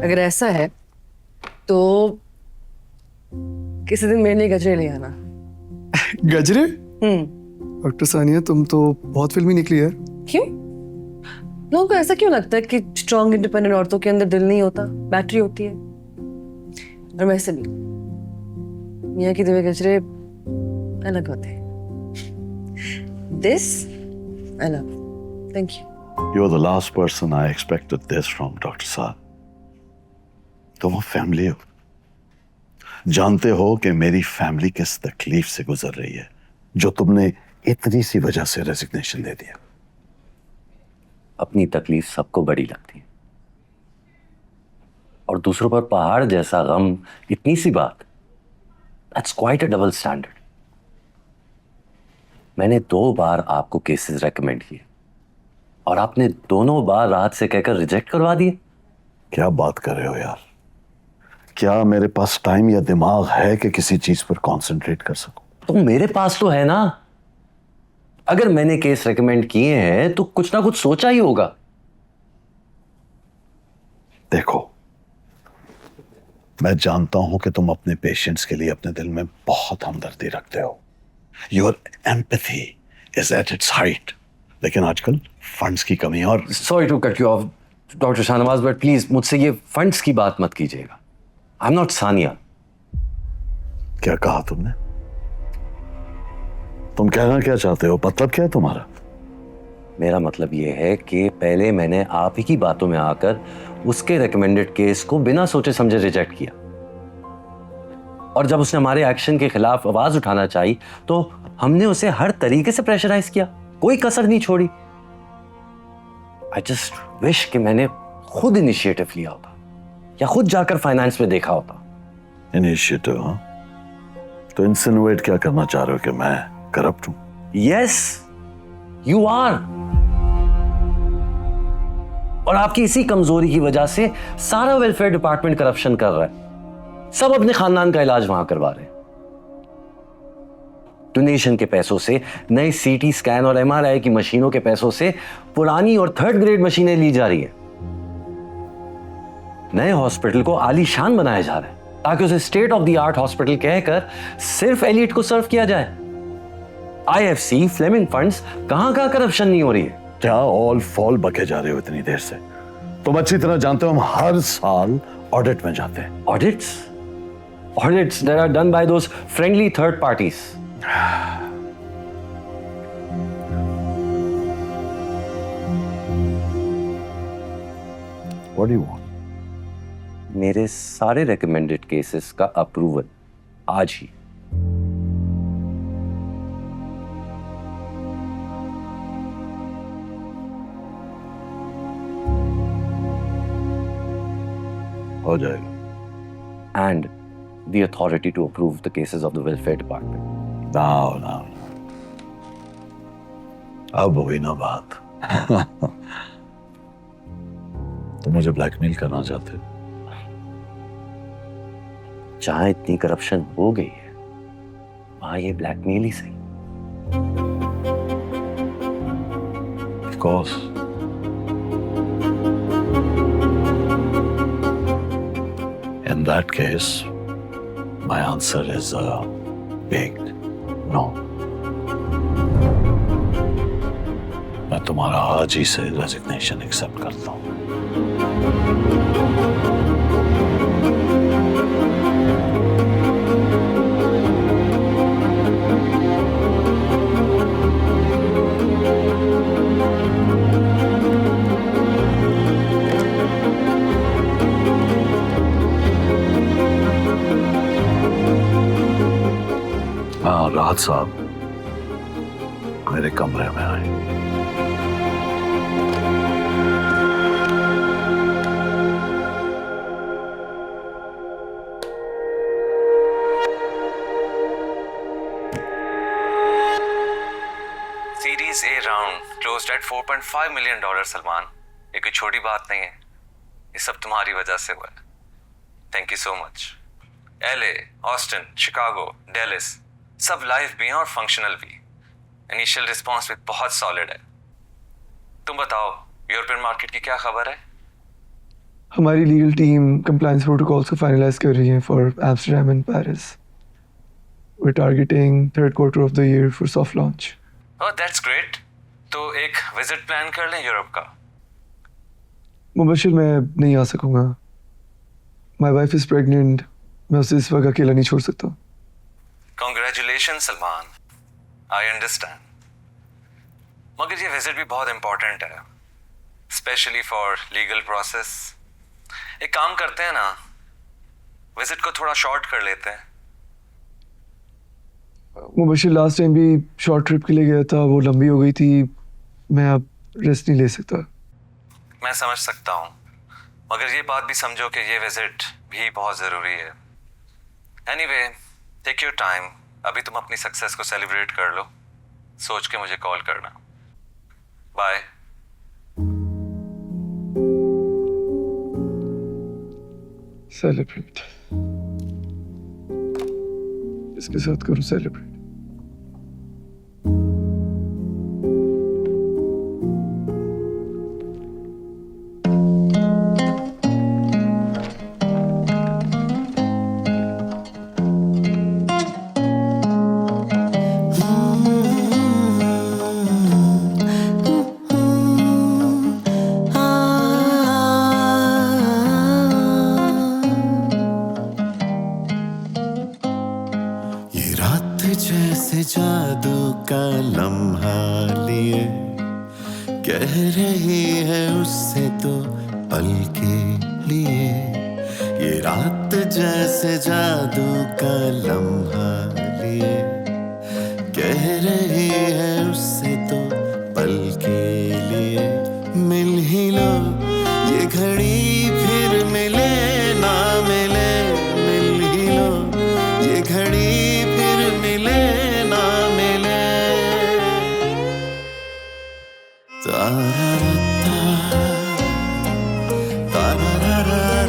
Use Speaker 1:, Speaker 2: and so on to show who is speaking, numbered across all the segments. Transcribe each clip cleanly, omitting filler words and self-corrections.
Speaker 1: अगर ऐसा है तो किसी दिन मेरे लिए गजरे ले आना।
Speaker 2: गजरे? डॉक्टर सानिया, तुम तो बहुत फिल्मी निकली यार।
Speaker 1: क्यों? लोगों को ऐसा क्यों लगता है कि स्ट्रॉन्ग इंडिपेंडेंट औरतों के अंदर दिल नहीं होता, बैटरी होती है? और वैसे भी मियाँ की दिए गजरे अलग होते हैं। This I love. Thank you.
Speaker 3: You're the last person I expected this from, Dr. Saad. तुम फैमिली हो, जानते हो कि मेरी फैमिली किस तकलीफ से गुजर रही है जो तुमने इतनी सी वजह से रेजिग्नेशन दे दिया।
Speaker 4: अपनी तकलीफ सबको बड़ी लगती है और दूसरों पर पहाड़ जैसा गम इतनी सी बात, that's quite a double standard. मैंने 2 बार आपको केसेस रेकमेंड किए और आपने दोनों बार राहत से कहकर रिजेक्ट करवा दिए।
Speaker 3: क्या बात कर रहे हो यार? क्या मेरे पास टाइम या दिमाग है कि किसी चीज पर कंसंट्रेट कर सकूं?
Speaker 4: तो मेरे पास तो है ना। अगर मैंने केस रेकमेंड किए हैं तो कुछ ना कुछ सोचा ही होगा।
Speaker 3: देखो, मैं जानता हूं कि तुम अपने पेशेंट्स के लिए अपने दिल में बहुत हमदर्दी रखते हो। Your empathy is at its height. लेकिन आजकल फंड्स की कमी और
Speaker 4: sorry to cut you off doctor Shahnawaz, but please मुझसे ये फंड्स की बात मत कीजिएगा। I am not Sania.
Speaker 3: क्या कहा तुमने? तुम कहना क्या चाहते हो? मतलब क्या है तुम्हारा?
Speaker 4: मेरा मतलब ये है कि पहले मैंने आप ही की बातों में आकर उसके रिकमेंडेड केस को बिना सोचे समझे रिजेक्ट किया और जब उसने हमारे एक्शन के खिलाफ आवाज उठाना चाहिए तो हमने उसे हर तरीके से प्रेशराइज किया, कोई कसर नहीं छोड़ी। आई जस्ट विश कि मैंने खुद इनिशिएटिव लिया होता या खुद जाकर फाइनेंस में देखा होता।
Speaker 3: इनिशिएटिव? हाँ, तो इंसिनुएट क्या करना चाह रहे हो कि मैं करप्ट हूं?
Speaker 4: Yes, you are. और आपकी इसी कमजोरी की वजह से सारा वेलफेयर डिपार्टमेंट करप्शन कर रहा है। सब अपने खानदान का इलाज वहां करवा रहे हैं। डोनेशन के पैसों से नए सीटी स्कैन और एमआरआई की मशीनों के पैसों से पुरानी और 3rd ग्रेड मशीनें ली जा रही है। नए हॉस्पिटल को आलीशान बनाया जा रहा है ताकि उसे state of the art hospital कहकर सिर्फ एलिट को सर्व किया जाए। आईएफसी, फ्लेमिंग फंड्स, कहां करप्शन नहीं हो रही है?
Speaker 3: क्या ऑल फॉल बके जा रहे हो इतनी देर से? तुम अच्छी तरह जानते हो हम हर साल ऑडिट में जाते हैं।
Speaker 4: Audits that are done by those friendly third parties.
Speaker 3: What do you want?
Speaker 4: मेरे सारे recommended cases का अप्रूवल आज ही।
Speaker 3: हो जाएगा।
Speaker 4: And the authority to approve the cases of the welfare department.
Speaker 3: ना अब हुई ना बात। तुम मुझे ब्लैकमेल करना चाहते हो?
Speaker 4: जहां इतनी करप्शन हो गई है वहां ये ब्लैकमेल ही सही।
Speaker 3: Of course. In that case, my answer is a big no. मैं तुम्हारा आज ही से रेजिग्नेशन एक्सेप्ट करता हूं। हाँ, राहत साहब मेरे कमरे में आए।
Speaker 5: Series A round closed eight $4.5 million. Salman, ये कोई छोटी बात नहीं है। ये सब तुम्हारी वजह से हुआ है। Thank you so much. LA, Austin, Chicago, Dallas सब लाइव भी हैं और फंक्शनल भी। इनिशियल रिस्पॉन्स भी बहुत सॉलिड है। तुम बताओ यूरोपियन मार्केट की क्या खबर है?
Speaker 2: हमारी लीगल टीम कंप्लायंस प्रोटोकॉल्स को फाइनलाइज कर रही है for Amsterdam and Paris. We're targeting third quarter of the year for soft launch.
Speaker 5: Oh that's great. तो एक विजिट प्लान कर लें यूरोप का।
Speaker 2: मुबशिर मैं नहीं आ सकूंगा. My wife is pregnant. मैं उसे इस वक्त अकेला नहीं छोड़ सकता.
Speaker 5: Congratulation Salman, I understand. मगर ये विजिट भी बहुत इंपॉर्टेंट है, स्पेशली फॉर लीगल प्रोसेस। एक काम करते हैं ना, विजिट को थोड़ा शॉर्ट कर लेते हैं।
Speaker 2: मुबशिर लास्ट टाइम भी शॉर्ट ट्रिप के लिए गया था, वो लंबी हो गई थी. मैं अब रेस्ट नहीं ले सकता.
Speaker 5: मैं समझ सकता हूँ, मगर ये बात भी समझो कि ये विजिट भी बहुत ज़रूरी है। Anyway, take your time. अभी तुम अपनी सक्सेस को सेलिब्रेट कर लो, सोच के मुझे कॉल करना। बाय।
Speaker 2: सेलिब्रेट इसके साथ करूं सेलिब्रेट.
Speaker 6: ये रात जैसे जादू का लम्हा लिए कह रही है उससे तो पल के लिए. ये रात जैसे जादू का लम्हा लिए कह रही है उससे तो पल के लिए. मिल ही लो ये घड़ी फिर मिले ना मिले. मिल ही लो ये घड़ी फिर मिले ना मिले. तारा-रा-ता, तारा-रा-रा-रा-रा-रा-रा.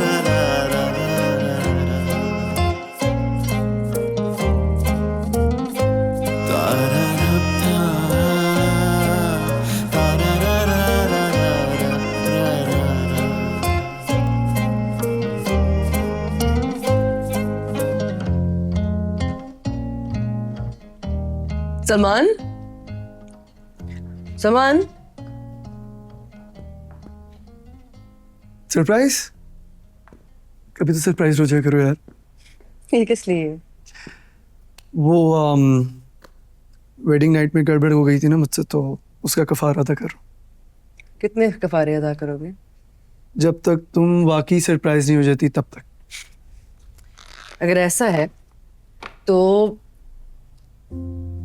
Speaker 6: तारा-रा-ता, तारा-रा-रा-रा-रा-रा-रा.
Speaker 1: सलमान, सलमान,
Speaker 2: सरप्राइज. कभी तो सरप्राइज हो जाया करो यार.
Speaker 1: ये किस लिए?
Speaker 2: वो वेडिंग नाइट में गड़बड़ हो गई थी ना मुझसे, तो उसका कफारा अदा करो.
Speaker 1: कितने कफारे अदा करोगे?
Speaker 2: जब तक तुम वाकई सरप्राइज नहीं हो जाती तब तक.
Speaker 1: अगर ऐसा है तो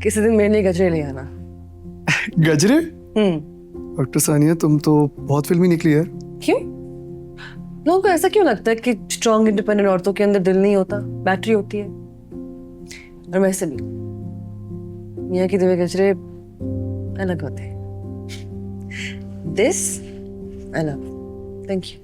Speaker 1: किसी दिन मेरे लिए गजरे ले आना।
Speaker 2: गजरे? डॉक्टर सानिया तुम तो बहुत फिल्मी निकली यार.
Speaker 1: क्यों? लोगों को ऐसा क्यों लगता है कि स्ट्रॉन्ग इंडिपेंडेंट औरतों के अंदर दिल नहीं होता, बैटरी होती है? और वैसे भी मियाँ की दिए गजरे अलग होते हैं. This I love. Thank you.